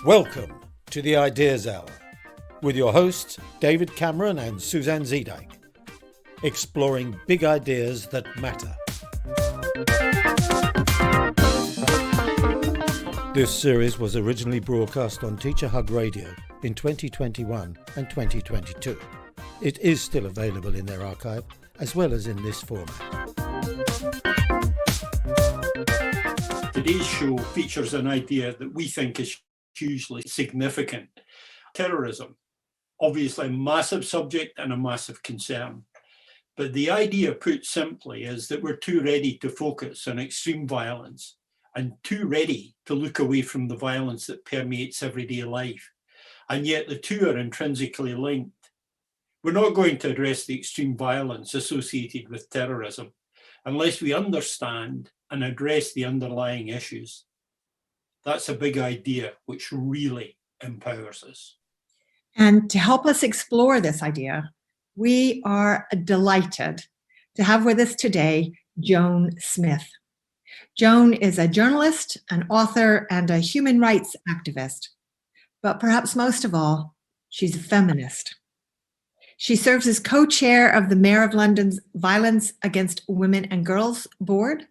Welcome to the Ideas Hour with your hosts David Cameron and Suzanne Zeedyk, exploring big ideas that matter. This series was originally broadcast on Teacher Hug Radio in 2021 and 2022. It is still available in their archive as well as in this format. Today's show features an idea that we think is hugely significant. Terrorism, obviously a massive subject and a massive concern. But the idea, put simply, is that we're too ready to focus on extreme violence and too ready to look away from the violence that permeates everyday life. And yet the two are intrinsically linked. We're not going to address the extreme violence associated with terrorism unless we understand and address the underlying issues. That's a big idea which really empowers us. And to help us explore this idea, we are delighted to have with us today Joan Smith. Joan is a journalist, an author, and a human rights activist. But perhaps most of all, she's a feminist. She serves as co-chair of the Mayor of London's Violence Against Women and Girls Board.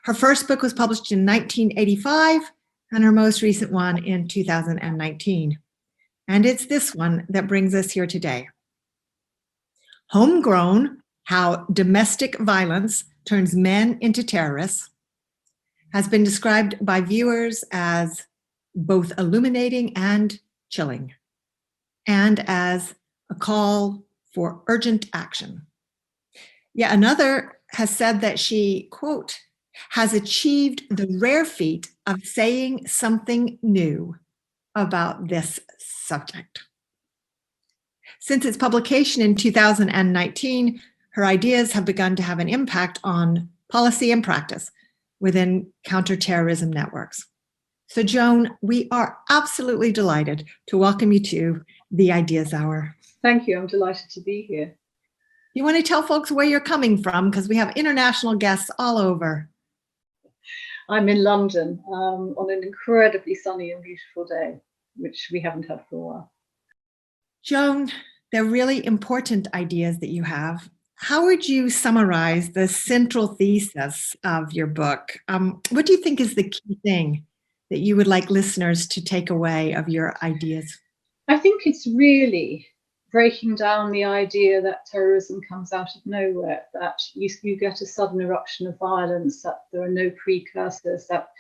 Her first book was published in 1985, and her most recent one in 2019. And it's this one that brings us here today. Homegrown: How Domestic Violence Turns Men into Terrorists has been described by viewers as both illuminating and chilling, and as a call for urgent action. Yet another has said that she, quote, has achieved the rare feat of saying something new about this subject. Since its publication in 2019, her ideas have begun to have an impact on policy and practice within counterterrorism networks. So Joan, we are absolutely delighted to welcome you to the Ideas Hour. Thank you, I'm delighted to be here. You want to tell folks where you're coming from? Because we have international guests all over. I'm in London on an incredibly sunny and beautiful day, which we haven't had for a while. Joan, they're really important ideas that you have. How would you summarize the central thesis of your book? What do you think is the key thing that you would like listeners to take away of your ideas? I think it's really breaking down the idea that terrorism comes out of nowhere, that you get a sudden eruption of violence, that there are no precursors, that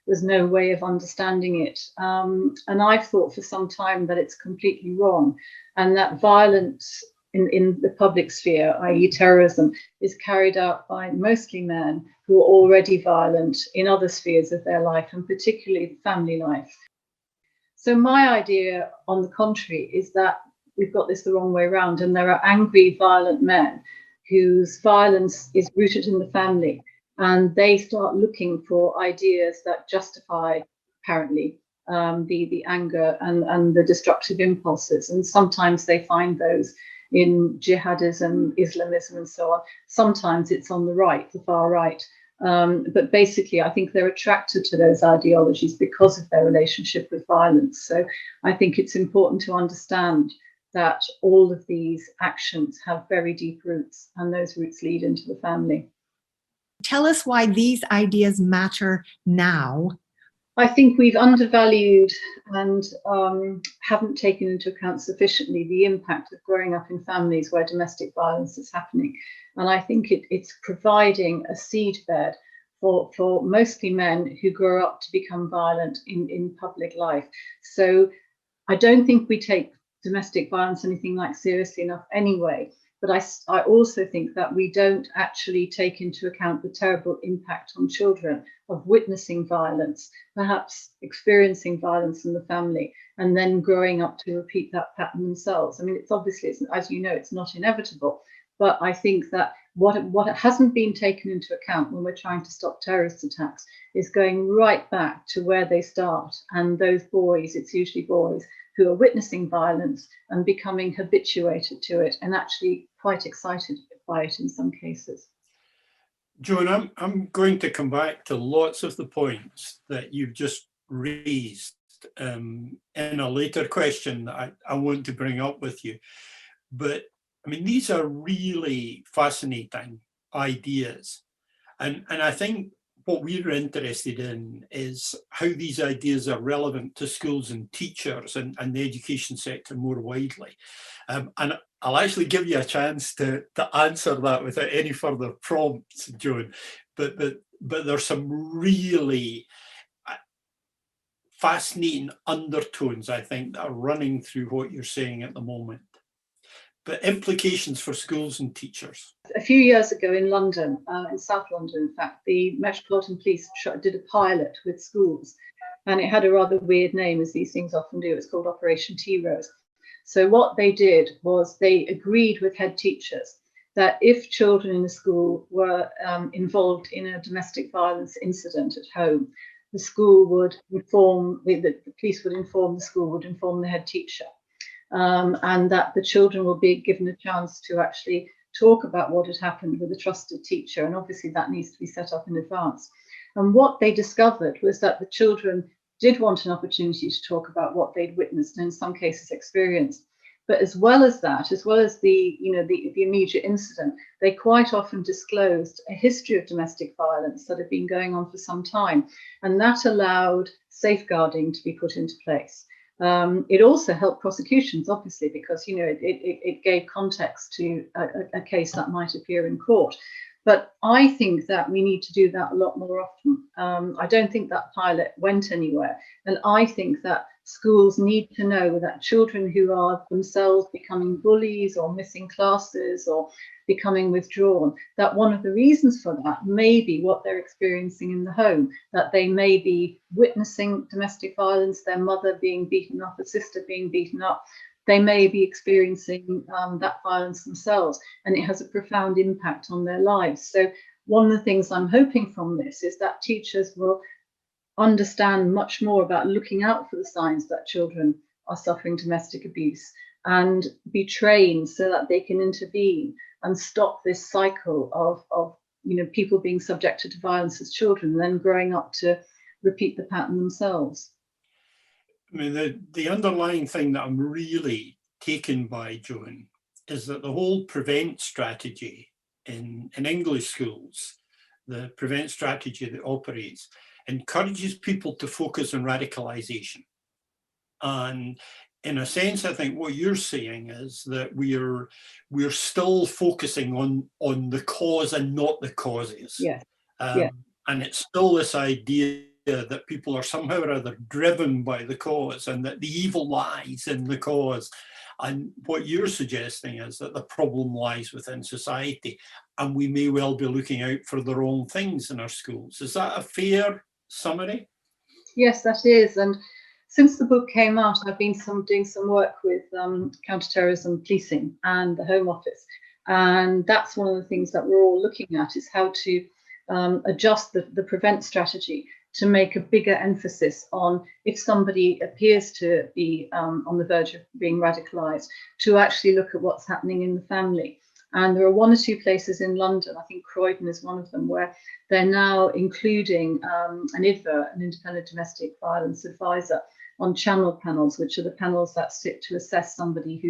there's no way of understanding it. And I've thought for some time that it's completely wrong, and that violence in the public sphere, i.e. terrorism, is carried out by mostly men who are already violent in other spheres of their life, and particularly family life. So my idea, on the contrary, is that we've got this the wrong way around, and there are angry, violent men whose violence is rooted in the family, and they start looking for ideas that justify, apparently, the anger and the destructive impulses. And sometimes they find those in jihadism, Islamism, and so on. Sometimes it's on the right, the far right. But basically, I think they're attracted to those ideologies because of their relationship with violence. So I think it's important to understand that all of these actions have very deep roots, and those roots lead into the family. Tell us why these ideas matter now. I think we've undervalued and haven't taken into account sufficiently the impact of growing up in families where domestic violence is happening. And I think it's providing a seedbed for mostly men who grow up to become violent in public life. So I don't think we take domestic violence anything like seriously enough anyway. But I also think that we don't actually take into account the terrible impact on children of witnessing violence, perhaps experiencing violence in the family, and then growing up to repeat that pattern themselves. I mean, it's obviously, as you know, it's not inevitable. But I think that what hasn't been taken into account when we're trying to stop terrorist attacks is going right back to where they start. And those boys, it's usually boys, who are witnessing violence and becoming habituated to it and actually quite excited by it in some cases. Joan, I'm going to come back to lots of the points that you've just raised in a later question that I want to bring up with you. But I mean, these are really fascinating ideas. And I think what we're interested in is how these ideas are relevant to schools and teachers and the education sector more widely. And I'll actually give you a chance to answer that without any further prompts, Joan. But there's some really fascinating undertones, I think, that are running through what you're saying at the moment. But implications for schools and teachers. A few years ago in London, in South London, in fact, the Metropolitan Police did a pilot with schools, and it had a rather weird name, as these things often do. It's called Operation Tea Rose. So what they did was they agreed with head teachers that if children in the school were involved in a domestic violence incident at home, the school would inform, the police would inform the school, would inform the head teacher. And that the children will be given a chance to actually talk about what had happened with a trusted teacher. And obviously that needs to be set up in advance. And what they discovered was that the children did want an opportunity to talk about what they'd witnessed and in some cases experienced. But as well as that, as well as the immediate incident, they quite often disclosed a history of domestic violence that had been going on for some time. And that allowed safeguarding to be put into place. It also helped prosecutions, obviously, because it gave context to a case that might appear in court. But I think that we need to do that a lot more often. I don't think that pilot went anywhere, and I think that schools need to know that children who are themselves becoming bullies or missing classes or becoming withdrawn, that one of the reasons for that may be what they're experiencing in the home, that they may be witnessing domestic violence, their mother being beaten up, a sister being beaten up. They may be experiencing that violence themselves, and it has a profound impact on their lives. So one of the things I'm hoping from this is that teachers will understand much more about looking out for the signs that children are suffering domestic abuse and be trained so that they can intervene and stop this cycle of people being subjected to violence as children and then growing up to repeat the pattern themselves. I mean, the underlying thing that I'm really taken by, Joan, is that the whole prevent strategy in English schools, the prevent strategy that operates, encourages people to focus on radicalization. And in a sense, I think what you're saying is that we're still focusing on the cause and not the causes. Yes. And it's still this idea that people are somehow or other driven by the cause and that the evil lies in the cause. And what you're suggesting is that the problem lies within society, and we may well be looking out for the wrong things in our schools. Is that a fair summary? Yes, that is. And since the book came out, I've been doing some work with counterterrorism policing and the Home Office. And that's one of the things that we're all looking at, is how to adjust the prevent strategy to make a bigger emphasis on, if somebody appears to be on the verge of being radicalized, to actually look at what's happening in the family. And there are one or two places in London, I think Croydon is one of them, where they're now including an IDVA, an independent domestic violence advisor, on channel panels, which are the panels that sit to assess somebody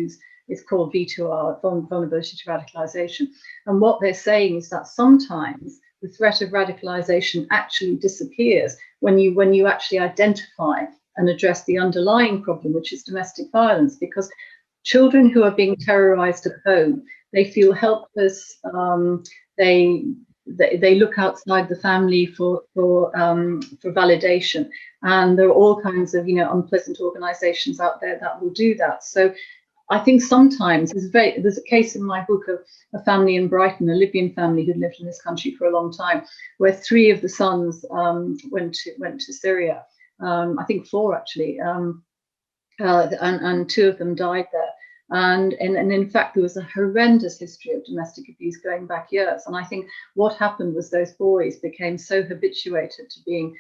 it's called V2R, vulnerability to radicalization. And what they're saying is that sometimes the threat of radicalization actually disappears when you actually identify and address the underlying problem, which is domestic violence, because children who are being terrorized at home, they feel helpless. They look outside the family for validation, and there are all kinds of unpleasant organizations out there that will do that. So I think sometimes there's a case in my book of a family in Brighton, a Libyan family who'd lived in this country for a long time, where 3 of the sons went to Syria. I think 4 actually, and 2 of them died there. And in fact, there was a horrendous history of domestic abuse going back years. And I think what happened was those boys became so habituated to being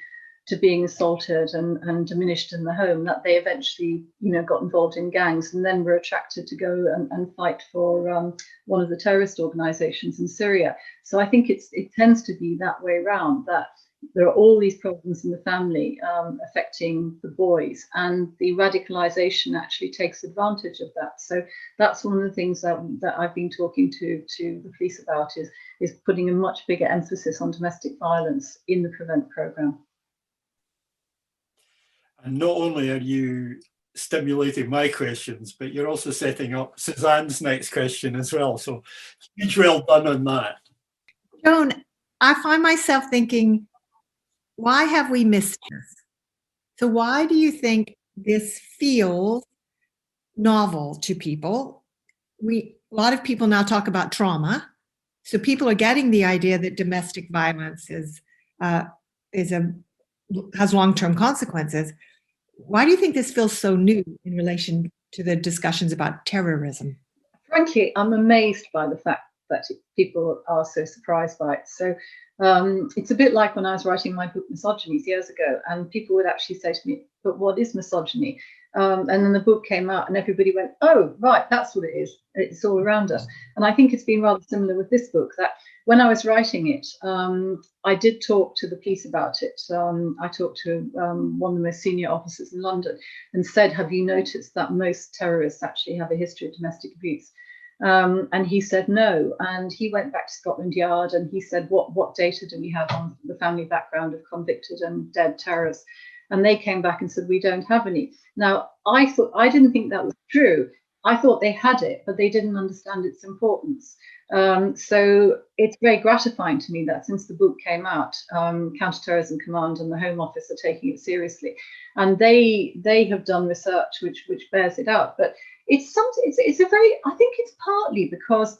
to being assaulted and diminished in the home, that they eventually, got involved in gangs and then were attracted to go and fight for one of the terrorist organizations in Syria. So I think it tends to be that way around, that there are all these problems in the family affecting the boys, and the radicalization actually takes advantage of that. So that's one of the things that I've been talking to the police about, is putting a much bigger emphasis on domestic violence in the Prevent programme. And not only are you stimulating my questions, but you're also setting up Suzanne's next question as well. So huge well done on that. Joan, I find myself thinking, why have we missed this? So why do you think this feels novel to people? A lot of people now talk about trauma. So people are getting the idea that domestic violence has long-term consequences. Why do you think this feels so new in relation to the discussions about terrorism? Frankly, I'm amazed by the fact that people are so surprised by it. So it's a bit like when I was writing my book Misogyny years ago, and people would actually say to me, but what is misogyny? And then the book came out and everybody went, oh, right, that's what it is. It's all around us. And I think it's been rather similar with this book, that when I was writing it, I did talk to the police about it. I talked to one of the most senior officers in London and said, have you noticed that most terrorists actually have a history of domestic abuse? And he said no. And he went back to Scotland Yard and he said, what data do we have on the family background of convicted and dead terrorists? And they came back and said, we don't have any. Now, I didn't think that was true. I thought they had it, but they didn't understand its importance. So it's very gratifying to me that since the book came out, Counterterrorism Command and the Home Office are taking it seriously. And they have done research which bears it out. But I think it's partly because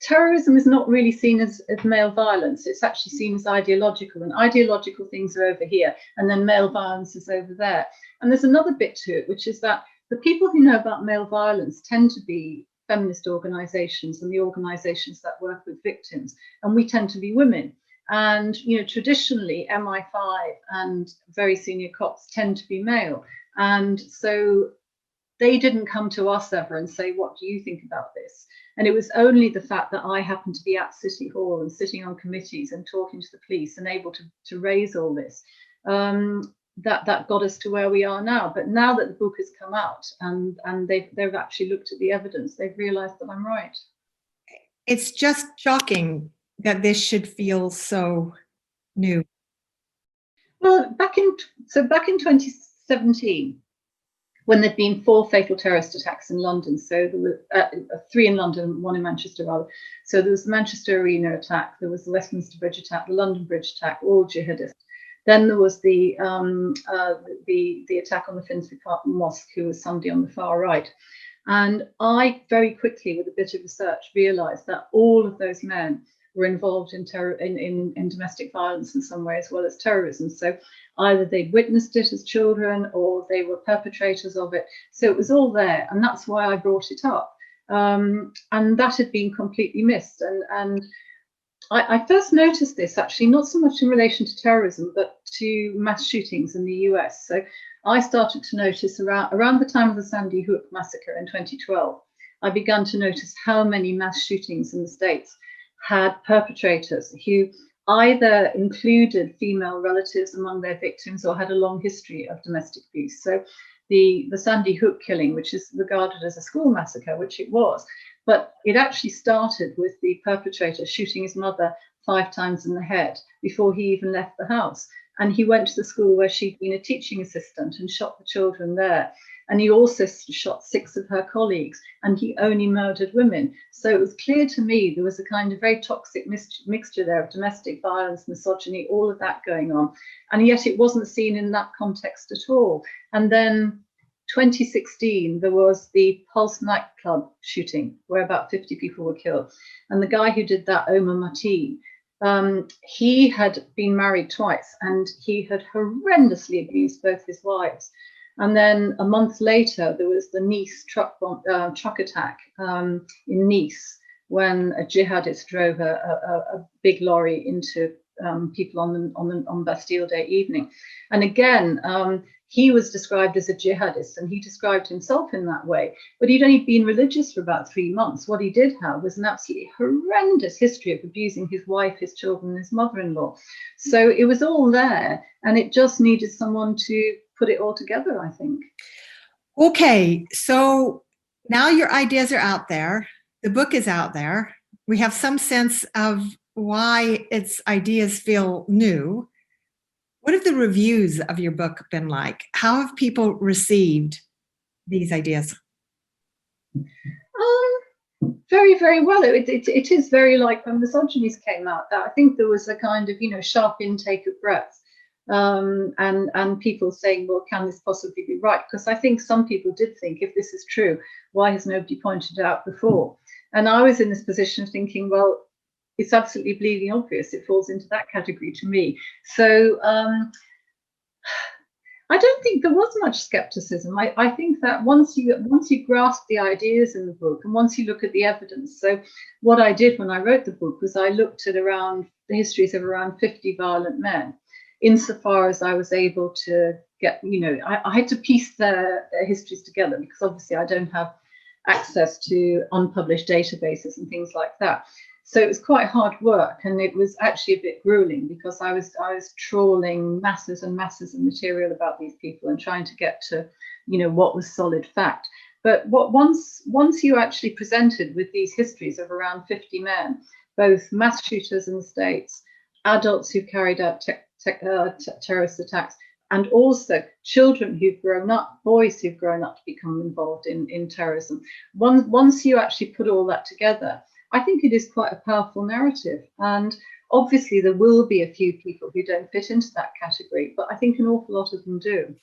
terrorism is not really seen as male violence. It's actually seen as ideological, and ideological things are over here, and then male violence is over there. And there's another bit to it, which is that the people who know about male violence tend to be feminist organizations and the organizations that work with victims, and we tend to be women. And traditionally MI5 and very senior cops tend to be male, and so they didn't come to us ever and say, what do you think about this? And it was only the fact that I happened to be at City Hall and sitting on committees and talking to the police and able to raise all this, that got us to where we are now. But now that the book has come out and they've actually looked at the evidence, they've realized that I'm right. It's just shocking that this should feel so new. Well, back in 2017, when there'd been 4 fatal terrorist attacks in London. So there were 3 in London, 1 in Manchester rather. So there was the Manchester Arena attack, there was the Westminster Bridge attack, the London Bridge attack, all jihadist. Then there was the attack on the Finsbury Park Mosque, who was somebody on the far right. And I very quickly, with a bit of research, realised that all of those men were involved in domestic violence in some way, as well as terrorism. So either they'd witnessed it as children or they were perpetrators of it. So it was all there, and that's why I brought it up. And that had been completely missed. And I first noticed this actually not so much in relation to terrorism, but to mass shootings in the US. So I started to notice around the time of the Sandy Hook massacre in 2012, I began to notice how many mass shootings in the States had perpetrators who either included female relatives among their victims or had a long history of domestic abuse. So the Sandy Hook killing, which is regarded as a school massacre, which it was, but it actually started with the perpetrator shooting his mother 5 times in the head before he even left the house. And he went to the school where she'd been a teaching assistant and shot the children there. And he also shot 6 of her colleagues, and he only murdered women. So it was clear to me there was a kind of very toxic mixture there of domestic violence, misogyny, all of that going on. And yet it wasn't seen in that context at all. And then 2016, there was the Pulse nightclub shooting where about 50 people were killed. And the guy who did that, Omar Mateen, he had been married twice, and he had horrendously abused both his wives. And then a month later, there was the Nice truck attack in Nice, when a jihadist drove a big lorry into people on Bastille Day evening. And again, he was described as a jihadist, and he described himself in that way. But he'd only been religious for about 3 months. What he did have was an absolutely horrendous history of abusing his wife, his children, and his mother-in-law. So it was all there, and it just needed someone to put it all together, I think. Okay, so now your ideas are out there. The book is out there. We have some sense of why its ideas feel new. What have the reviews of your book been like? How have people received these ideas? Very, very well. It is very like when Misogynies came out, that I think there was a kind of, sharp intake of breath, and people saying, well, can this possibly be right? Because I think some people did think, if this is true, why has nobody pointed it out before? And I was in this position of thinking, well, it's absolutely bleeding obvious. It falls into that category to me. So I don't think there was much skepticism. I think that once you grasp the ideas in the book, and once you look at the evidence. So what I did when I wrote the book was I looked at the histories of around 50 violent men, insofar as I was able to get, I had to piece their histories together, because obviously I don't have access to unpublished databases and things like that. So it was quite hard work, and it was actually a bit grueling, because I was trawling masses and masses of material about these people and trying to get to, what was solid fact. But once you actually presented with these histories of around 50 men, both mass shooters in the States, adults who carried out terrorist attacks, and also children who've grown up, boys who've grown up to become involved in terrorism. Once you actually put all that together, I think it is quite a powerful narrative. And obviously there will be a few people who don't fit into that category, but I think an awful lot of them do.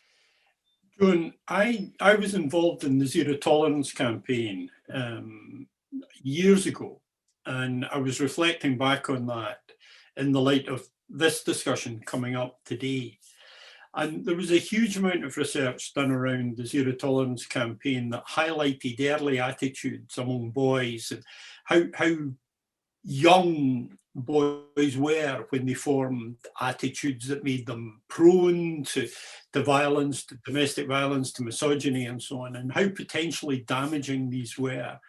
Joan, I was involved in the Zero Tolerance campaign years ago, and I was reflecting back on that in the light of this discussion coming up today. And there was a huge amount of research done around the Zero Tolerance campaign that highlighted early attitudes among boys, and how young boys were when they formed attitudes that made them prone to violence, to domestic violence, to misogyny, and so on, and how potentially damaging these were.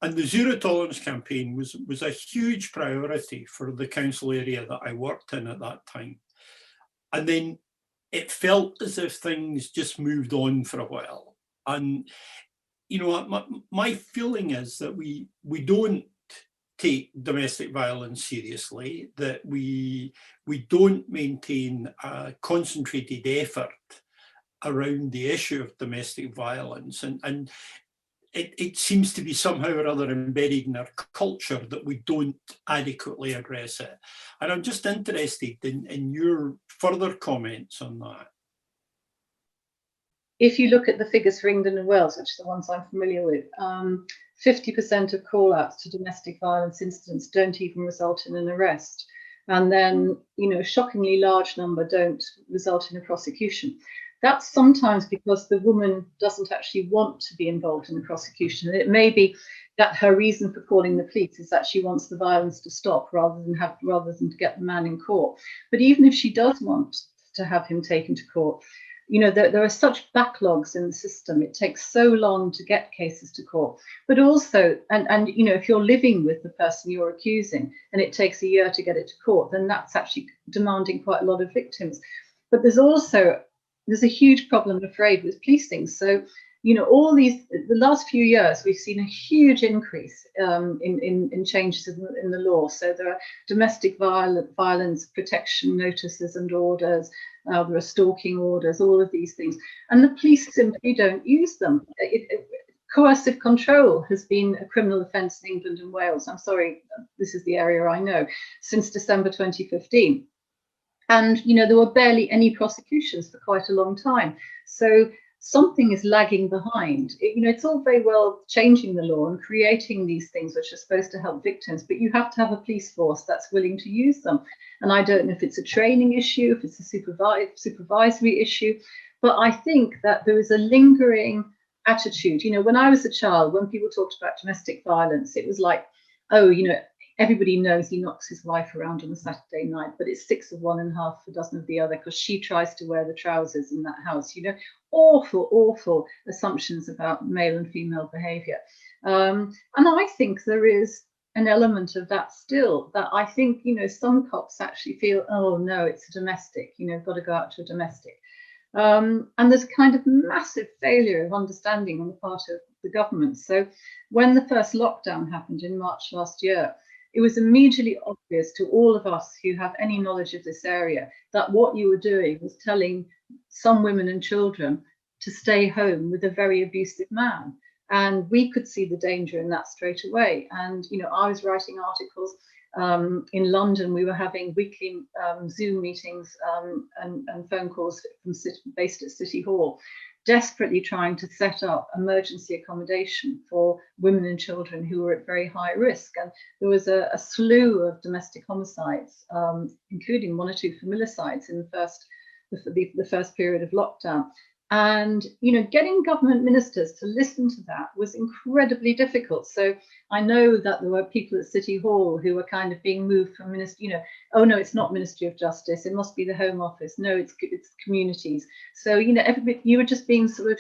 And the Zero Tolerance campaign was a huge priority for the council area that I worked in at that time. And then it felt as if things just moved on for a while. And, my feeling is that we don't take domestic violence seriously, that we don't maintain a concentrated effort around the issue of domestic violence. And it seems to be somehow or other embedded in our culture that we don't adequately address it. And I'm just interested in your further comments on that. If you look at the figures for England and Wales, which are the ones I'm familiar with, 50% of call-outs to domestic violence incidents don't even result in an arrest. And then, a shockingly large number don't result in a prosecution. That's sometimes because the woman doesn't actually want to be involved in the prosecution. It may be that her reason for calling the police is that she wants the violence to stop rather than to get the man in court. But even if she does want to have him taken to court, there are such backlogs in the system. It takes so long to get cases to court. But also, and if you're living with the person you're accusing and it takes a year to get it to court, then that's actually demanding quite a lot of victims. But there's a huge problem, I'm afraid, with policing. So, the last few years, we've seen a huge increase in changes in the law. So there are domestic violence protection notices and orders. There are stalking orders, all of these things. And the police simply don't use them. Coercive control has been a criminal offence in England and Wales. I'm sorry, this is the area I know, since December 2015. And, there were barely any prosecutions for quite a long time. So something is lagging behind. It's all very well changing the law and creating these things which are supposed to help victims, but you have to have a police force that's willing to use them. And I don't know if it's a training issue, if it's a supervisory issue, but I think that there is a lingering attitude. When I was a child, when people talked about domestic violence, it was like, oh, everybody knows he knocks his wife around on a Saturday night, but it's 6 of one and half a dozen of the other because she tries to wear the trousers in that house. You know, awful assumptions about male and female behaviour. And I think there is an element of that still, that I think, you know, some cops actually feel, oh no, it's a domestic, you know, got to go out to a domestic. And there's a kind of massive failure of understanding on the part of the government. So when the first lockdown happened in March last year, it was immediately obvious to all of us who have any knowledge of this area that what you were doing was telling some women and children to stay home with a very abusive man. And we could see the danger in that straight away. And, you know, I was writing articles in London. We were having weekly Zoom meetings and phone calls based at City Hall, desperately trying to set up emergency accommodation for women and children who were at very high risk. And there was a slew of domestic homicides, including 1 or 2 familicides in the first period of lockdown. And, you know, getting government ministers to listen to that was incredibly difficult. So I know that there were people at City Hall who were kind of being moved from ministry, you know, oh no, it's not Ministry of Justice, it must be the Home Office. No, it's communities. So, you know, you were just being sort of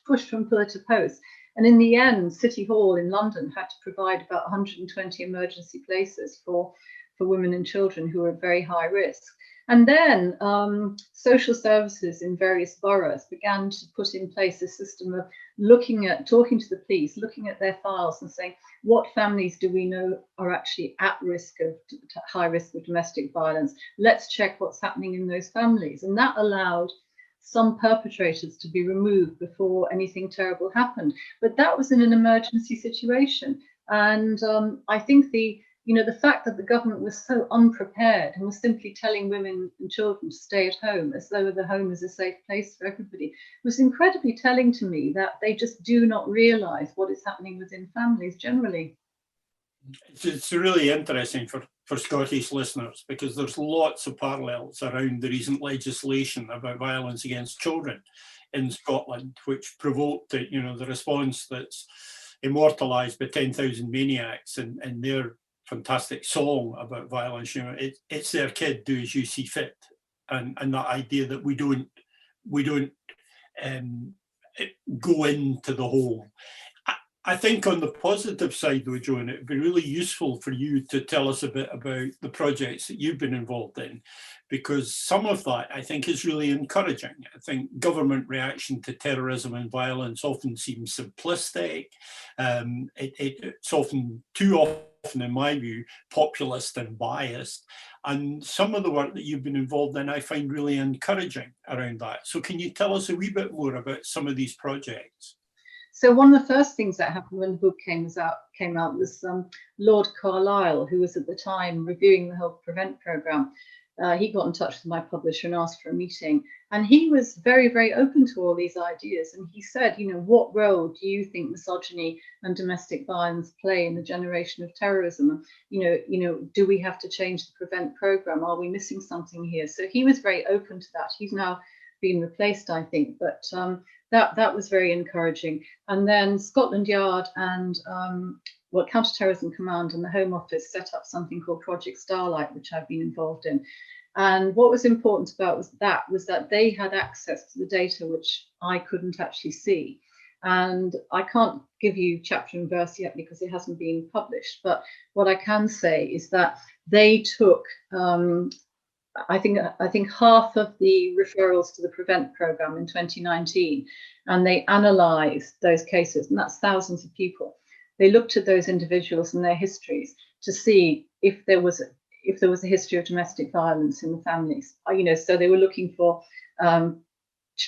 pushed from pillar to post. And in the end, City Hall in London had to provide about 120 emergency places for women and children who were at very high risk. And then social services in various boroughs began to put in place a system of talking to the police, looking at their files and saying, what families do we know are actually at risk of high risk of domestic violence? Let's check what's happening in those families. And that allowed some perpetrators to be removed before anything terrible happened. But that was in an emergency situation. And I think the fact that the government was so unprepared and was simply telling women and children to stay at home as though the home is a safe place for everybody was incredibly telling to me that they just do not realise what is happening within families generally. It's really interesting for Scottish listeners because there's lots of parallels around the recent legislation about violence against children in Scotland, which provoked the response that's immortalised by 10,000 Maniacs and their fantastic song about violence. You know, it's their kid, do as you see fit, and that idea that we don't go into the home. I think on the positive side, though, Joan, it'd be really useful for you to tell us a bit about the projects that you've been involved in, because some of that I think is really encouraging. I think government reaction to terrorism and violence often seems simplistic. It's often too often, in my view, populist and biased. And some of the work that you've been involved in, I find really encouraging around that. So can you tell us a wee bit more about some of these projects? So one of the first things that happened when the book came out was Lord Carlisle, who was at the time reviewing the whole Prevent programme. He got in touch with my publisher and asked for a meeting. And he was very, very open to all these ideas. And he said, what role do you think misogyny and domestic violence play in the generation of terrorism? Do we have to change the Prevent programme? Are we missing something here? So he was very open to that. He's now been replaced, I think. But that was very encouraging. And then Scotland Yard and Counter-Terrorism Command and the Home Office set up something called Project Starlight, which I've been involved in. And what was important about was that they had access to the data which I couldn't actually see. And I can't give you chapter and verse yet because it hasn't been published. But what I can say is that they took I think half of the referrals to the Prevent programme in 2019, and they analysed those cases, and that's thousands of people. They looked at those individuals and their histories to see if there was a history of domestic violence in the families. So they were looking for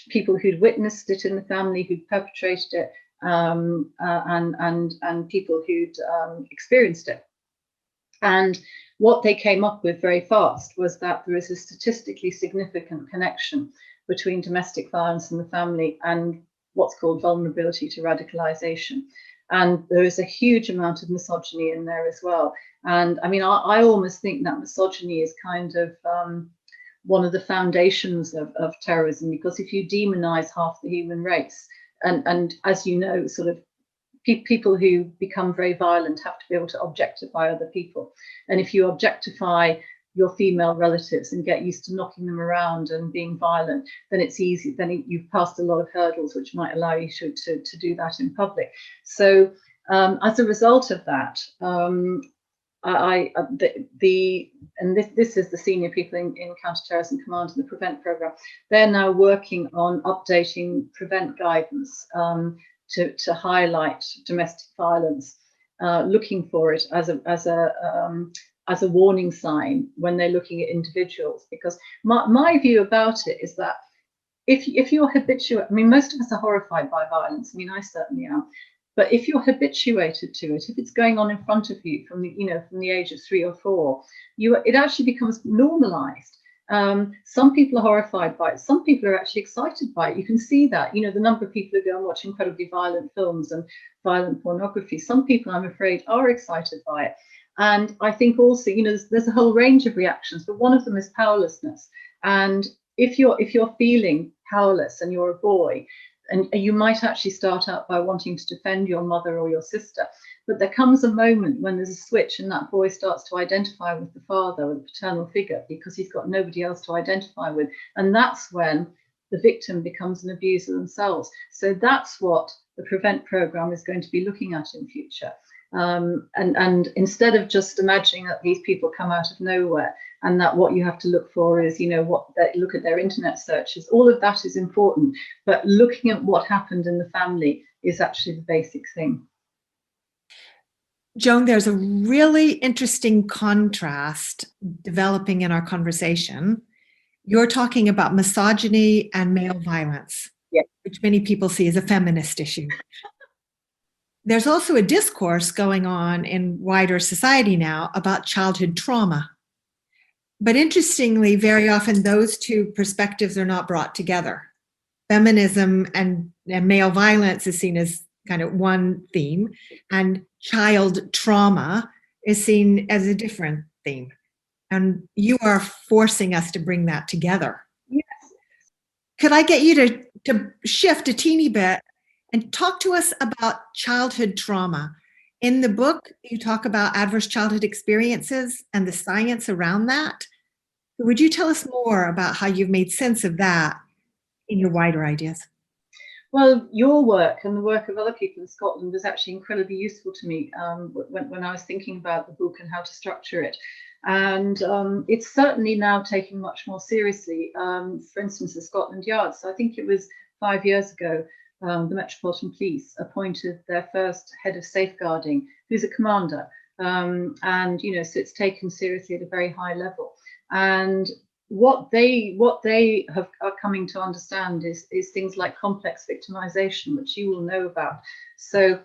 people who'd witnessed it in the family, who'd perpetrated it, and people who'd experienced it. And what they came up with very fast was that there is a statistically significant connection between domestic violence in the family and what's called vulnerability to radicalization. And there is a huge amount of misogyny in there as well. And I mean, I almost think that misogyny is kind of one of the foundations of terrorism, because if you demonize half the human race, and as you know, sort of people who become very violent have to be able to objectify other people. And if you objectify your female relatives and get used to knocking them around and being violent, then it's easy. Then you've passed a lot of hurdles which might allow you to do that in public. So as a result of that, this is the senior people in Counterterrorism Command and the Prevent programme. They're now working on updating Prevent guidance to highlight domestic violence, looking for it as a warning sign when they're looking at individuals. Because my view about it is that if you're habituated, I mean, most of us are horrified by violence. I mean, I certainly am. But if you're habituated to it, if it's going on in front of you from the age of 3 or 4, it actually becomes normalized. Some people are horrified by it. Some people are actually excited by it. You can see that, the number of people who go and watch incredibly violent films and violent pornography. Some people, I'm afraid, are excited by it. And I think also, there's a whole range of reactions, but one of them is powerlessness. And if you're feeling powerless and you're a boy, and you might actually start out by wanting to defend your mother or your sister, but there comes a moment when there's a switch and that boy starts to identify with the father or the paternal figure because he's got nobody else to identify with. And that's when the victim becomes an abuser themselves. So that's what the Prevent programme is going to be looking at in future. And instead of just imagining that these people come out of nowhere and that what you have to look for is, look at their internet searches, all of that is important. But looking at what happened in the family is actually the basic thing. Joan, there's a really interesting contrast developing in our conversation. You're talking about misogyny and male violence, yeah, which many people see as a feminist issue. There's also a discourse going on in wider society now about childhood trauma. But interestingly, very often those two perspectives are not brought together. Feminism and male violence is seen as kind of one theme, and child trauma is seen as a different theme. And you are forcing us to bring that together. Yes. Could I get you to shift a teeny bit and talk to us about childhood trauma? In the book, you talk about adverse childhood experiences and the science around that. Would you tell us more about how you've made sense of that in your wider ideas? Well, your work and the work of other people in Scotland was actually incredibly useful to me when I was thinking about the book and how to structure it. And it's certainly now taken much more seriously. For instance, the Scotland Yard. So I think it was 5 years ago, the Metropolitan Police appointed their first head of safeguarding, who's a commander. So it's taken seriously at a very high level. And what they are coming to understand is things like complex victimization, which you will know about. So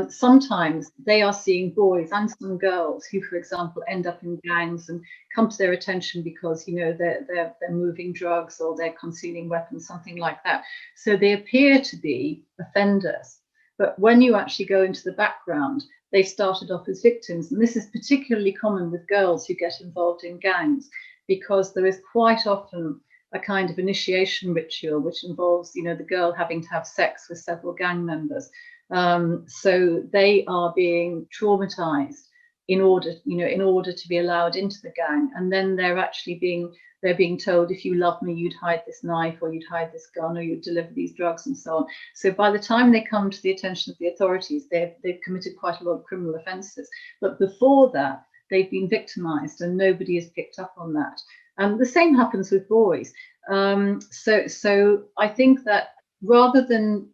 sometimes they are seeing boys and some girls who, for example, end up in gangs and come to their attention because they're moving drugs or they're concealing weapons, something like that. So they appear to be offenders, but when you actually go into the background, they started off as victims. And this is particularly common with girls who get involved in gangs, because there is quite often a kind of initiation ritual which involves, the girl having to have sex with several gang members. So they are being traumatized in order to be allowed into the gang. And then they're being told, if you love me, you'd hide this knife, or you'd hide this gun, or you'd deliver these drugs, and so on. So by the time they come to the attention of the authorities, they've committed quite a lot of criminal offences. But before that, they've been victimized, and nobody has picked up on that. And the same happens with boys. So I think that rather than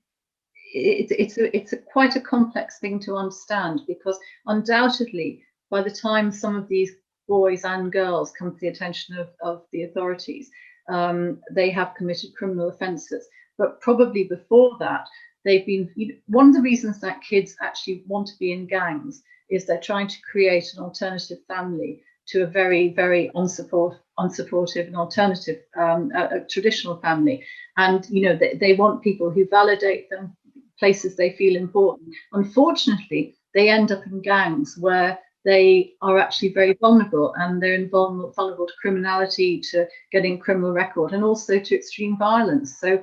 it's quite a complex thing to understand, because undoubtedly by the time some of these boys and girls come to the attention of the authorities, they have committed criminal offences. But probably before that, they've been, one of the reasons that kids actually want to be in gangs is they're trying to create an alternative family to a very, very unsupportive and alternative a traditional family. And they want people who validate them, places they feel important. Unfortunately, they end up in gangs where they are actually very vulnerable, and they're vulnerable to criminality, to getting a criminal record, and also to extreme violence. So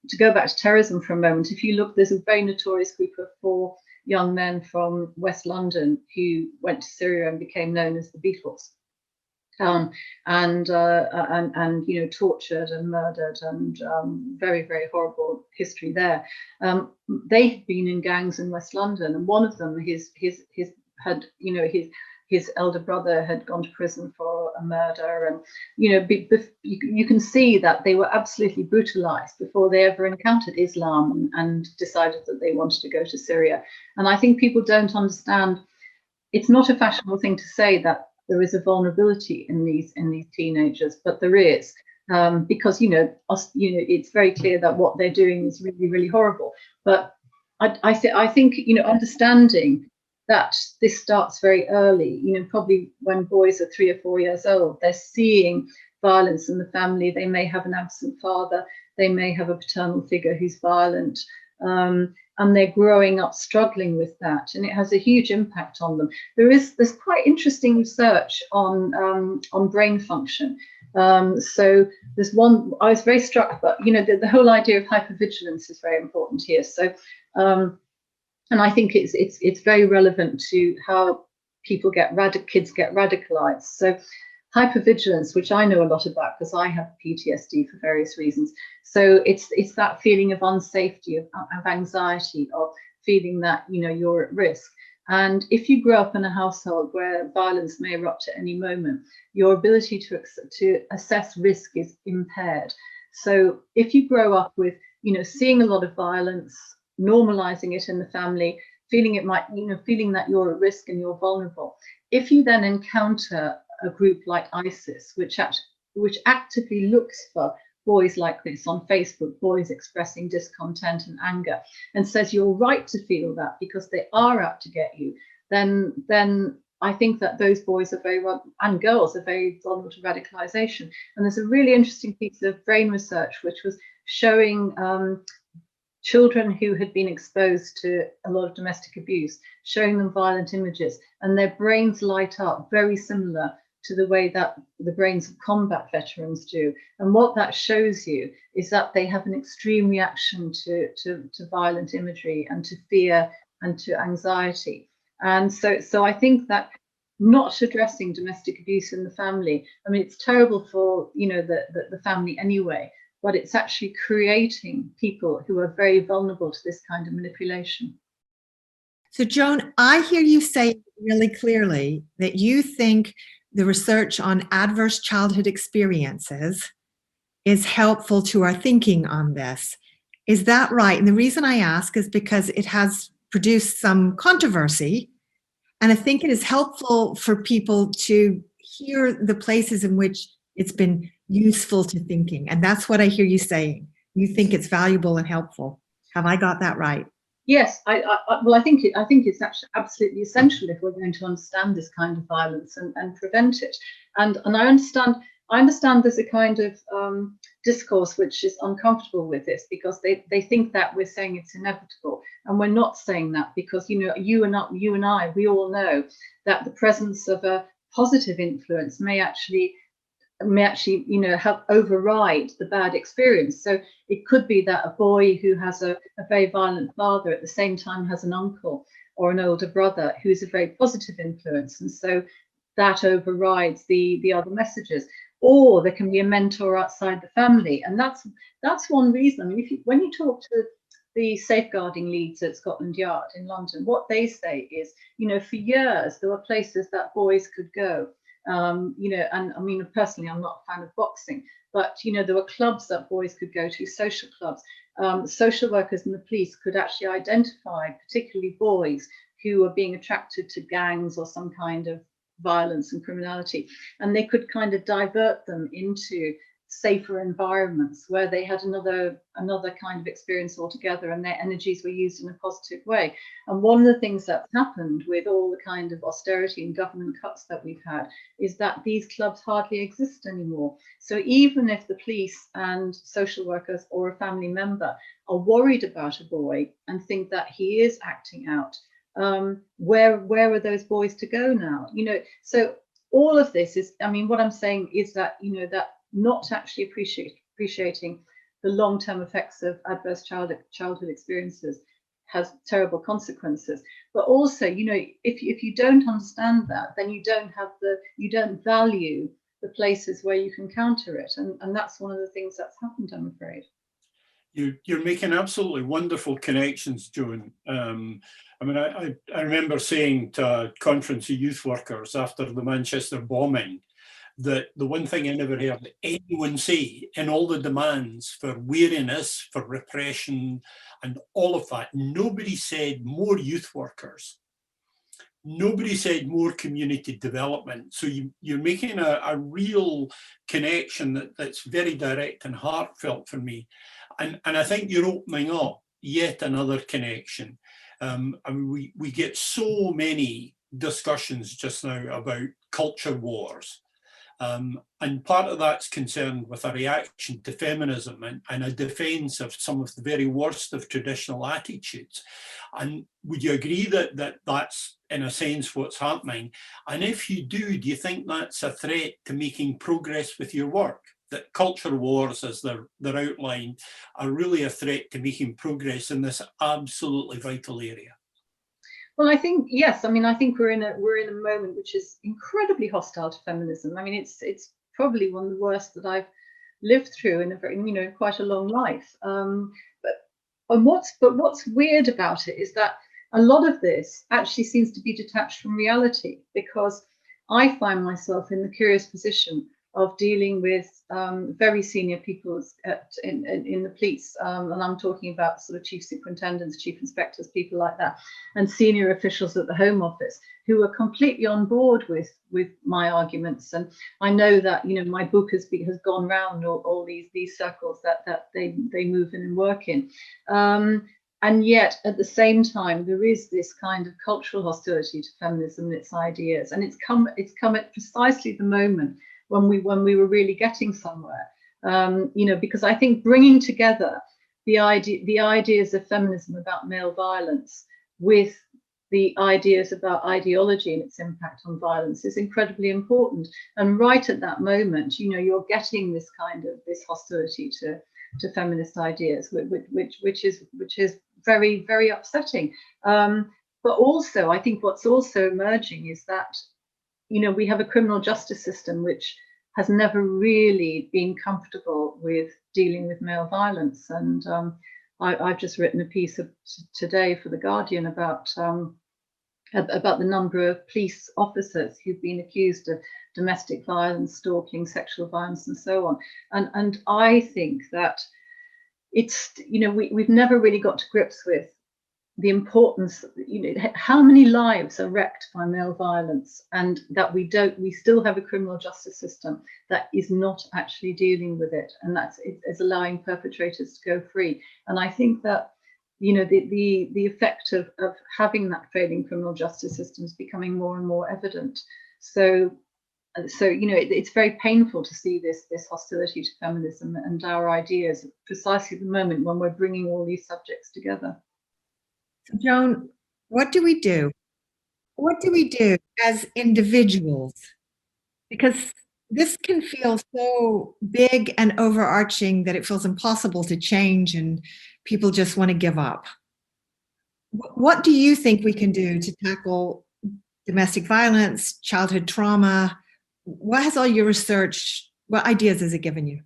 to go back to terrorism for a moment, if you look, there's a very notorious group of 4 young men from West London who went to Syria and became known as the Beatles. And you know, tortured and murdered, and very, very horrible history there. They had been in gangs in West London, and one of them, his had, you know, his elder brother had gone to prison for a murder, and you know, you can see that they were absolutely brutalized before they ever encountered Islam and decided that they wanted to go to Syria. And I think people don't understand. It's not a fashionable thing to say that there is a vulnerability in these teenagers, but there is, because you know, it's very clear that what they're doing is really, really horrible. But I think, you know, understanding that this starts very early, you know, probably when boys are 3 or 4 years old, they're seeing violence in the family. They may have an absent father, they may have a paternal figure who's violent, and they're growing up struggling with that, and it has a huge impact on them. There's quite interesting research on brain function. So there's one I was very struck by, you know, the whole idea of hypervigilance is very important here. So and I think it's very relevant to how kids get radicalized. So hypervigilance, which I know a lot about because I have PTSD for various reasons. So it's that feeling of unsafety, of anxiety, of feeling that, you know, you're at risk. And if you grow up in a household where violence may erupt at any moment, your ability to assess risk is impaired. So if you grow up with, you know, seeing a lot of violence, normalizing it in the family, feeling that you're at risk and you're vulnerable. If you then encounter a group like ISIS, which actively looks for boys like this on Facebook, boys expressing discontent and anger, and says you're right to feel that because they are out to get you, then I think that those boys are and girls are very vulnerable to radicalization. And there's a really interesting piece of brain research which was showing children who had been exposed to a lot of domestic abuse, showing them violent images, and their brains light up very similar to the way that the brains of combat veterans do. And what that shows you is that they have an extreme reaction to violent imagery and to fear and to anxiety. And so I think that not addressing domestic abuse in the family, I mean, it's terrible for, you know, the family anyway, but it's actually creating people who are very vulnerable to this kind of manipulation. So Joan, I hear you say really clearly that you think the research on adverse childhood experiences is helpful to our thinking on this. Is that right? And the reason I ask is because it has produced some controversy, and I think it is helpful for people to hear the places in which it's been useful to thinking. And that's what I hear you saying. You think it's valuable and helpful. Have I got that right? Yes, well, I think it's actually absolutely essential if we're going to understand this kind of violence and prevent it. And I understand there's a kind of discourse which is uncomfortable with this because they think that we're saying it's inevitable, and we're not saying that, because, you know, you and I, we all know that the presence of a positive influence may actually, you know, help override the bad experience. So it could be that a boy who has a very violent father at the same time has an uncle or an older brother who's a very positive influence, and so that overrides the other messages. Or there can be a mentor outside the family, and that's one reason. I mean, when you talk to the safeguarding leads at Scotland Yard in London, what they say is, you know, for years there were places that boys could go. You know, and I mean, personally, I'm not a fan of boxing, but, you know, there were clubs that boys could go to, social clubs. Social workers and the police could actually identify particularly boys who were being attracted to gangs or some kind of violence and criminality, and they could kind of divert them into safer environments where they had another kind of experience altogether, and their energies were used in a positive way. And one of the things that's happened with all the kind of austerity and government cuts that we've had is that these clubs hardly exist anymore. So even if the police and social workers or a family member are worried about a boy and think that he is acting out, where are those boys to go now? You know, so all of this is, I mean, what I'm saying is that, you know, that not actually appreciating the long-term effects of adverse childhood experiences has terrible consequences. But also, you know, if you don't understand that, then you don't value the places where you can counter it, and that's one of the things that's happened, I'm afraid. You're making absolutely wonderful connections, Joan. I mean, I remember saying to a conference of youth workers after the Manchester bombing that the one thing I never heard anyone say in all the demands for weariness, for repression, and all of that, nobody said more youth workers. Nobody said more community development. So you're making a real connection that's very direct and heartfelt for me. And I think you're opening up yet another connection. I mean, we get so many discussions just now about culture wars. And part of that's concerned with a reaction to feminism and a defense of some of the very worst of traditional attitudes. And would you agree that that's, in a sense, what's happening? And if you do you think that's a threat to making progress with your work? That culture wars, as they're outlined, are really a threat to making progress in this absolutely vital area? Well, I think, yes. I mean, I think we're in a moment which is incredibly hostile to feminism. I mean, it's probably one of the worst that I've lived through in a very, you know, quite a long life. But what's weird about it is that a lot of this actually seems to be detached from reality, because I find myself in the curious position of dealing with very senior people in the police, and I'm talking about sort of chief superintendents, chief inspectors, people like that, and senior officials at the Home Office who are completely on board with my arguments. And I know that, you know, my book has gone round all these circles that they move in and work in. And yet, at the same time, there is this kind of cultural hostility to feminism and its ideas, and it's come at precisely the moment when we were really getting somewhere, you know, because I think bringing together the ideas of feminism about male violence with the ideas about ideology and its impact on violence is incredibly important. And right at that moment, you know, you're getting this kind of hostility to feminist ideas, which is very, very upsetting. But also, I think what's also emerging is that, you know, we have a criminal justice system which has never really been comfortable with dealing with male violence. And I've just written a piece today for The Guardian about the number of police officers who've been accused of domestic violence, stalking, sexual violence, and so on. And I think that it's, you know, we've never really got to grips with the importance, you know, how many lives are wrecked by male violence, and that we still have a criminal justice system that is not actually dealing with it, and it's allowing perpetrators to go free. And I think that, you know, the effect of having that failing criminal justice system is becoming more and more evident. So you know, it's very painful to see this hostility to feminism and our ideas precisely at the moment when we're bringing all these subjects together. So Joan, what do we do? What do we do as individuals? Because this can feel so big and overarching that it feels impossible to change and people just want to give up. What do you think we can do to tackle domestic violence, childhood trauma? What has all your research, what ideas has it given you?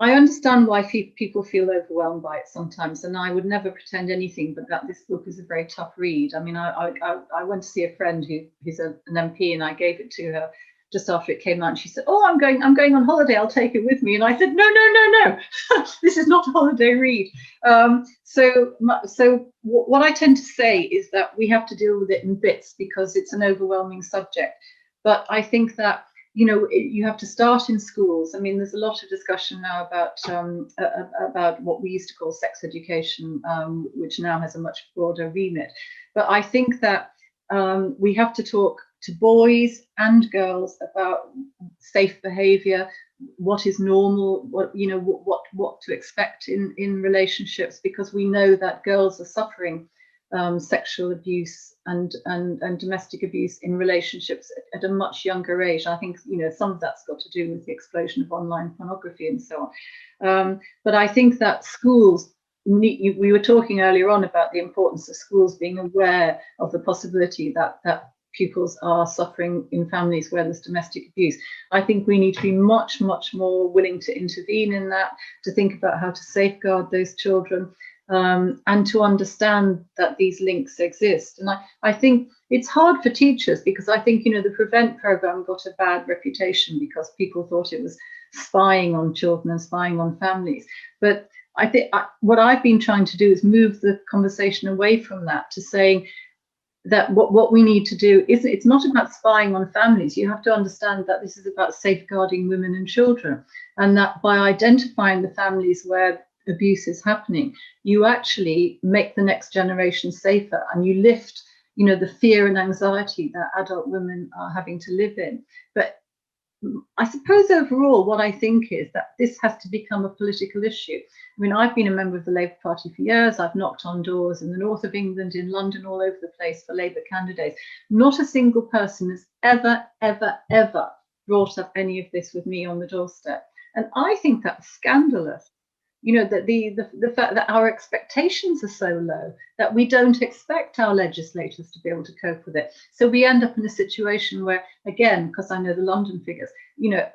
I understand why people feel overwhelmed by it sometimes, and I would never pretend anything but that this book is a very tough read. I mean, I went to see a friend who's an MP, and I gave it to her just after it came out, and she said, "Oh, I'm going on holiday. I'll take it with me." And I said, "No, this is not a holiday read." So what I tend to say is that we have to deal with it in bits because it's an overwhelming subject. But I think that, you know, you have to start in schools. I mean, there's a lot of discussion now about what we used to call sex education, which now has a much broader remit. But I think that we have to talk to boys and girls about safe behaviour, what is normal, what to expect in relationships, because we know that girls are suffering sexual abuse and domestic abuse in relationships at a much younger age. I think, you know, some of that's got to do with the explosion of online pornography and so on. But I think that schools, we were talking earlier on about the importance of schools being aware of the possibility that pupils are suffering in families where there's domestic abuse. I think we need to be much, much more willing to intervene in that, to think about how to safeguard those children, and to understand that these links exist. And I think it's hard for teachers, because I think, you know, the Prevent program got a bad reputation because people thought it was spying on children and spying on families. But I think what I've been trying to do is move the conversation away from that to saying that what we need to do is, it's not about spying on families. You have to understand that this is about safeguarding women and children, and that by identifying the families where abuse is happening, you actually make the next generation safer, and you lift, you know, the fear and anxiety that adult women are having to live in. But I suppose overall, what I think is that this has to become a political issue. I mean, I've been a member of the Labour Party for years. I've knocked on doors in the north of England, in London, all over the place for Labour candidates. Not a single person has ever, ever, ever brought up any of this with me on the doorstep. And I think that's scandalous. You know, that the fact that our expectations are so low that we don't expect our legislators to be able to cope with it. So we end up in a situation where, again, because I know the London figures, you know,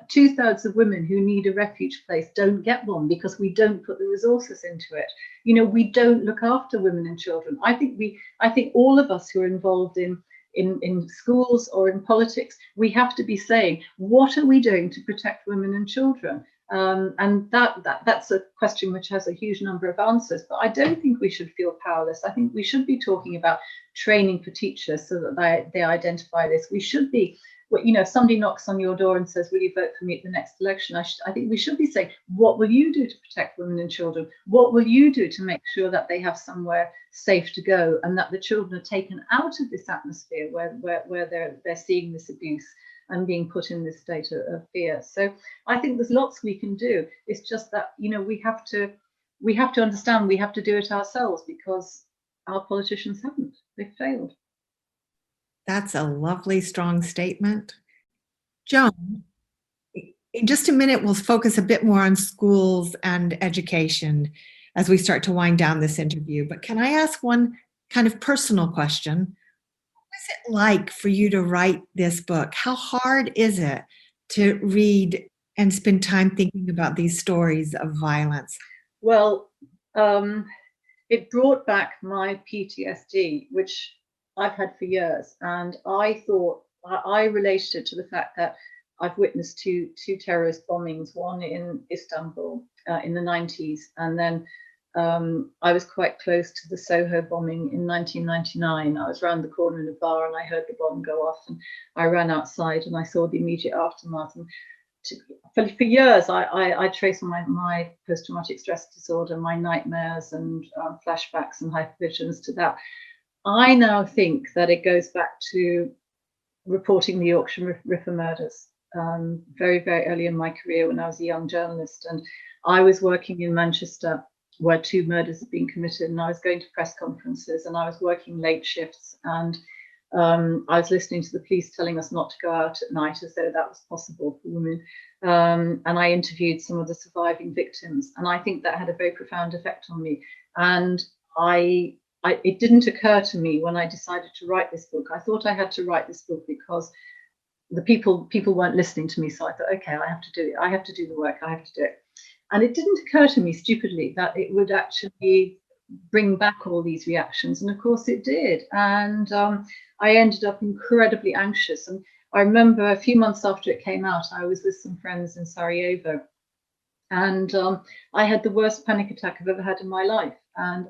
2/3 of women who need a refuge place don't get one because we don't put the resources into it. You know, we don't look after women and children. I think all of us who are involved in schools or in politics, we have to be saying, what are we doing to protect women and children? And that's a question which has a huge number of answers, but I don't think we should feel powerless. I think we should be talking about training for teachers so that they identify this. We should be, you know, if somebody knocks on your door and says, will you vote for me at the next election? I think we should be saying, what will you do to protect women and children? What will you do to make sure that they have somewhere safe to go, and that the children are taken out of this atmosphere where they're seeing this abuse and being put in this state of fear? So I think there's lots we can do. It's just that, you know, we have to understand we have to do it ourselves, because our politicians haven't. They've failed. That's a lovely, strong statement. Joan, in just a minute, we'll focus a bit more on schools and education as we start to wind down this interview. But can I ask one kind of personal question? What is it like for you to write this book? How hard is it to read and spend time thinking about these stories of violence? Well, it brought back my PTSD, which I've had for years. And I thought, I related it to the fact that I've witnessed two terrorist bombings, one in Istanbul in the 90s, and then I was quite close to the Soho bombing in 1999. I was around the corner in a bar and I heard the bomb go off, and I ran outside and I saw the immediate aftermath. And for years, I traced my post-traumatic stress disorder, my nightmares and flashbacks and hypervisions to that. I now think that it goes back to reporting the Yorkshire Ripper murders very, very early in my career when I was a young journalist. And I was working in Manchester where 2 murders had been committed, and I was going to press conferences and I was working late shifts, and I was listening to the police telling us not to go out at night as though that was possible for women. And I interviewed some of the surviving victims, and I think that had a very profound effect on me. And it didn't occur to me when I decided to write this book. I thought I had to write this book because the people weren't listening to me. So I thought, okay, I have to do it. I have to do the work. I have to do it. And it didn't occur to me, stupidly, that it would actually bring back all these reactions. And of course it did. And I ended up incredibly anxious. And I remember a few months after it came out, I was with some friends in Sarajevo. And I had the worst panic attack I've ever had in my life. And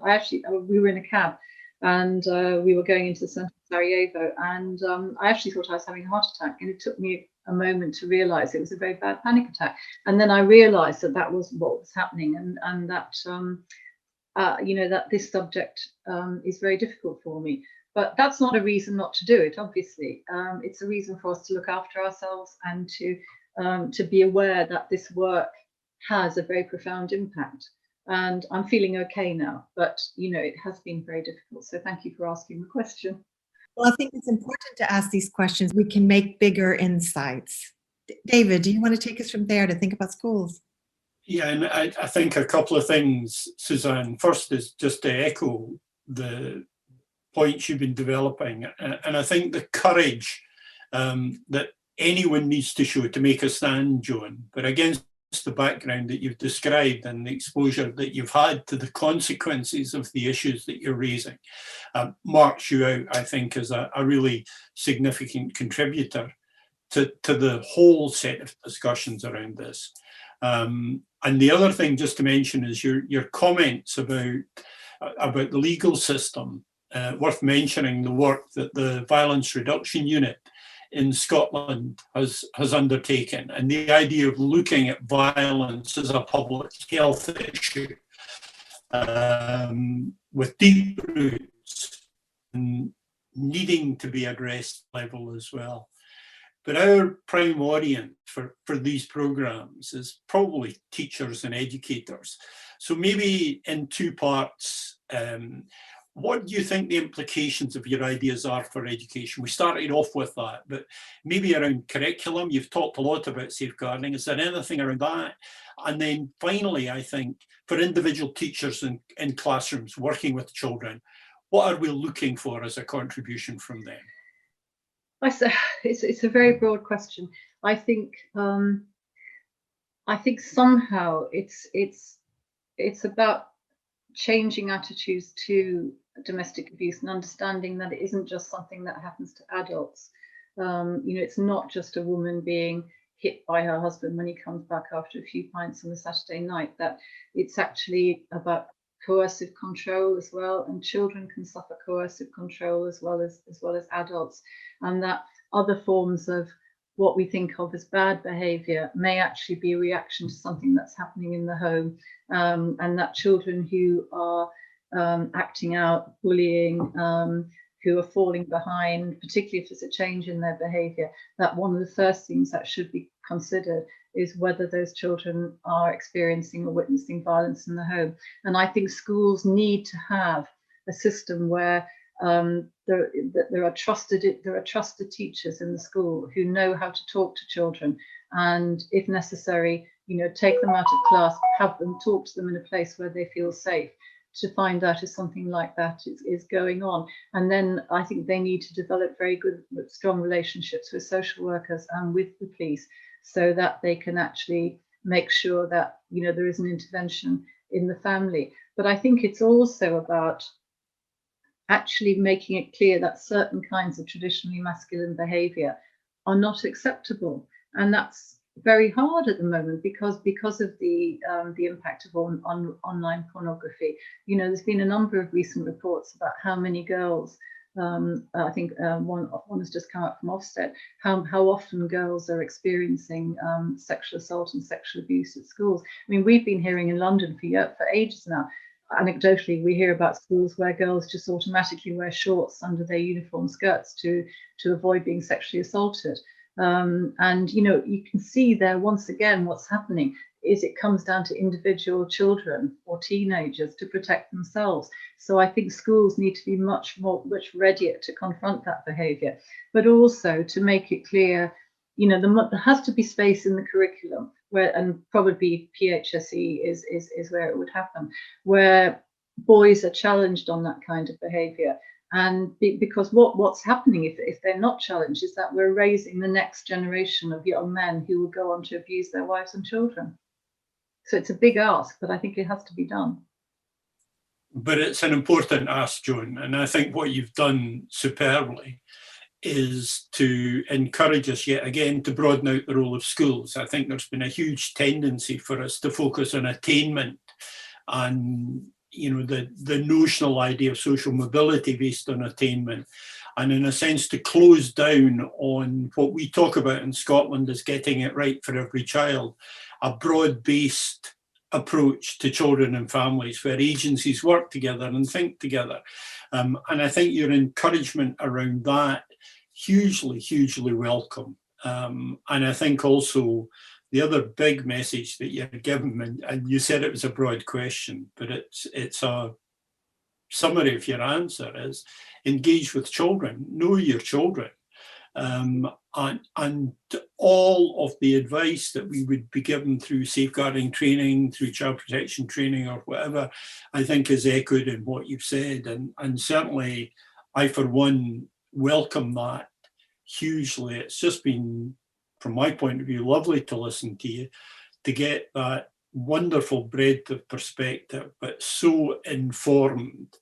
we were in a cab, and we were going into the centre of Sarajevo, and I actually thought I was having a heart attack, and it took me a moment to realise it was a very bad panic attack. And then I realised that was what was happening, and that that this subject is very difficult for me. But that's not a reason not to do it. Obviously, it's a reason for us to look after ourselves and to be aware that this work has a very profound impact. And I'm feeling okay now, but it has been very difficult. So thank you for asking the question. Well, I think it's important to ask these questions. We can make bigger insights. David, do you want to take us from there to think about schools? Yeah, and I think a couple of things, Suzanne. First is just to echo the points you've been developing. And I think the courage that anyone needs to show to make a stand, Joan, but against the background that you've described and the exposure that you've had to the consequences of the issues that you're raising, marks you out, I think, as a really significant contributor to the whole set of discussions around this. And the other thing just to mention is your comments about the legal system. Worth mentioning the work that the Violence Reduction Unit in Scotland has undertaken, and the idea of looking at violence as a public health issue with deep roots and needing to be addressed level as well. But our prime audience for these programs is probably teachers and educators. So maybe in two parts, what do you think the implications of your ideas are for education? We started off with that, but maybe around curriculum, you've talked a lot about safeguarding. Is there anything around that? And then finally, I think for individual teachers in classrooms working with children, what are we looking for as a contribution from them? It's a very broad question. I think somehow it's about changing attitudes to domestic abuse and understanding that it isn't just something that happens to adults. It's not just a woman being hit by her husband when he comes back after a few pints on a Saturday night, that it's actually about coercive control as well, and children can suffer coercive control as well as adults, and that other forms of what we think of as bad behavior may actually be a reaction to something that's happening in the home, and that children who are acting out, bullying, who are falling behind, particularly if there's a change in their behavior, that one of the first things that should be considered is whether those children are experiencing or witnessing violence in the home. And I think schools need to have a system where there are trusted teachers in the school who know how to talk to children, and if necessary, take them out of class, have them talk to them in a place where they feel safe, to find out if something like that is going on. And then I think they need to develop very good, strong relationships with social workers and with the police, so that they can actually make sure that there is an intervention in the family. But I think it's also about actually making it clear that certain kinds of traditionally masculine behavior are not acceptable, and that's very hard at the moment because of the impact of online pornography. There's been a number of recent reports about how many girls, I think one has just come up from Ofsted, how often girls are experiencing sexual assault and sexual abuse at schools. I mean, we've been hearing in London for ages now. Anecdotally, we hear about schools where girls just automatically wear shorts under their uniform skirts to avoid being sexually assaulted. And you can see there once again what's happening is it comes down to individual children or teenagers to protect themselves. So I think schools need to be much readier to confront that behavior, but also to make it clear, there has to be space in the curriculum where, and probably PHSE is where it would happen, where boys are challenged on that kind of behavior. And because what's happening if they're not challenged is that we're raising the next generation of young men who will go on to abuse their wives and children. So it's a big ask, but I think it has to be done. But it's an important ask, Joan, and I think what you've done superbly is to encourage us yet again to broaden out the role of schools. I think there's been a huge tendency for us to focus on attainment and the notional idea of social mobility based on attainment, and in a sense to close down on what we talk about in Scotland as getting it right for every child, a broad-based approach to children and families where agencies work together and think together. And I think your encouragement around that hugely welcome. And I think also the other big message that you're given, and you said it was a broad question, but it's a summary of your answer, is engage with children, know your children. And all of the advice that we would be given through safeguarding training, through child protection training or whatever, I think is echoed in what you've said. And certainly I, for one, welcome that hugely. It's just been, from my point of view, lovely to listen to you, to get that wonderful breadth of perspective, but so informed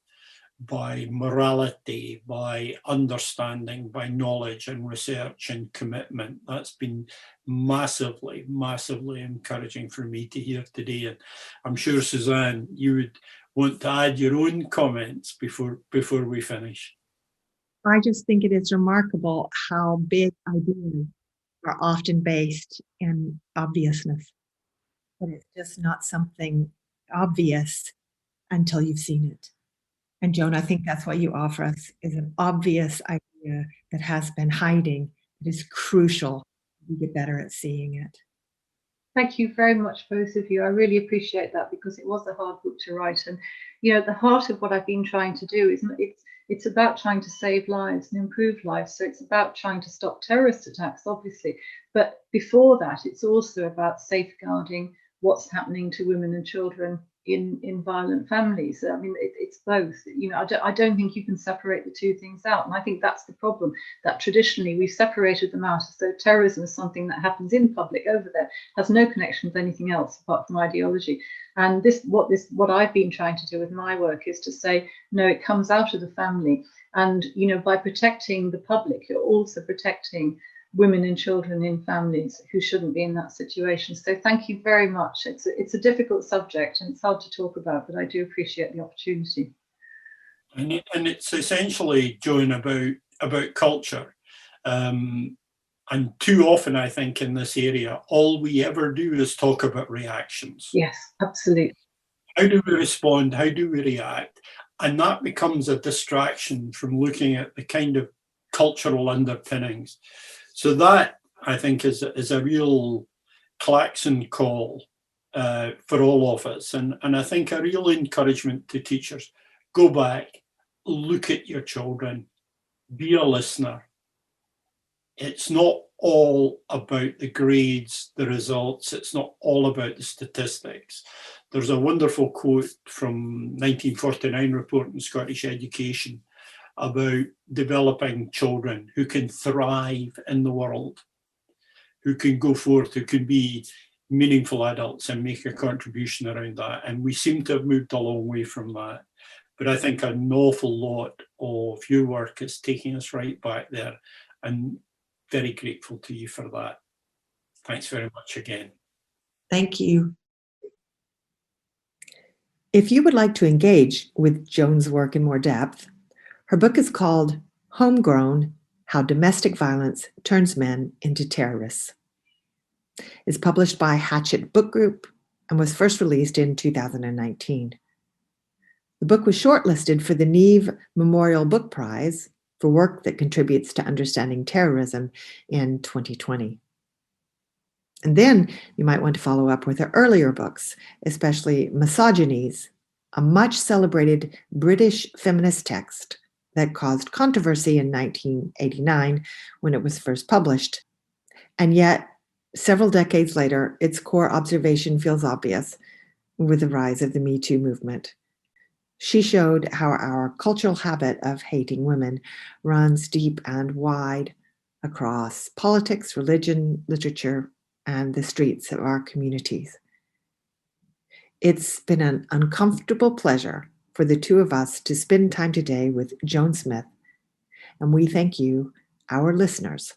by morality, by understanding, by knowledge and research and commitment. That's been massively, massively encouraging for me to hear today. And I'm sure, Suzanne, you would want to add your own comments before we finish. I just think it is remarkable how big ideas are often based in obviousness, but it's just not something obvious until you've seen it. And Joan, I think that's what you offer us, is an obvious idea that has been hiding, that is crucial. We get better at seeing it. Thank you very much, both of you. I really appreciate that, because it was a hard book to write. And, the heart of what I've been trying to do is it's about trying to save lives and improve lives. So it's about trying to stop terrorist attacks, obviously. But before that, it's also about safeguarding what's happening to women and children in violent families. I mean, it's both. I don't think you can separate the two things out. And I think that's the problem, that traditionally we've separated them out as though terrorism is something that happens in public over there, has no connection with anything else apart from ideology. And what I've been trying to do with my work is to say, no, it comes out of the family. And, by protecting the public, you're also protecting women and children in families who shouldn't be in that situation. So thank you very much. It's a difficult subject and it's hard to talk about, but I do appreciate the opportunity. And it's essentially, Joan, about culture. And too often, I think, in this area, all we ever do is talk about reactions. Yes, absolutely. How do we respond? How do we react? And that becomes a distraction from looking at the kind of cultural underpinnings. So that, I think, is a real klaxon call for all of us. And I think a real encouragement to teachers: go back, look at your children, be a listener. It's not all about the grades, the results. It's not all about the statistics. There's a wonderful quote from 1949 report on Scottish education about developing children who can thrive in the world, who can go forth, who can be meaningful adults and make a contribution around that. And we seem to have moved a long way from that. But I think an awful lot of your work is taking us right back there, and very grateful to you for that. Thanks very much again. Thank you. If you would like to engage with Joan's work in more depth, her book is called Homegrown: How Domestic Violence Turns Men into Terrorists. It's published by Hachette Book Group and was first released in 2019. The book was shortlisted for the Neve Memorial Book Prize for work that contributes to understanding terrorism in 2020. And then you might want to follow up with her earlier books, especially Misogynies, a much celebrated British feminist text that caused controversy in 1989 when it was first published. And yet, several decades later, its core observation feels obvious with the rise of the Me Too movement. She showed how our cultural habit of hating women runs deep and wide across politics, religion, literature, and the streets of our communities. It's been an uncomfortable pleasure for the two of us to spend time today with Joan Smith, and we thank you, our listeners,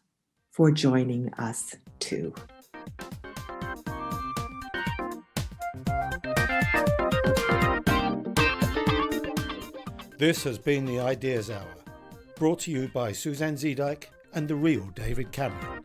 for joining us too. This has been the Ideas Hour, brought to you by Suzanne Zeedyk and the real David Cameron.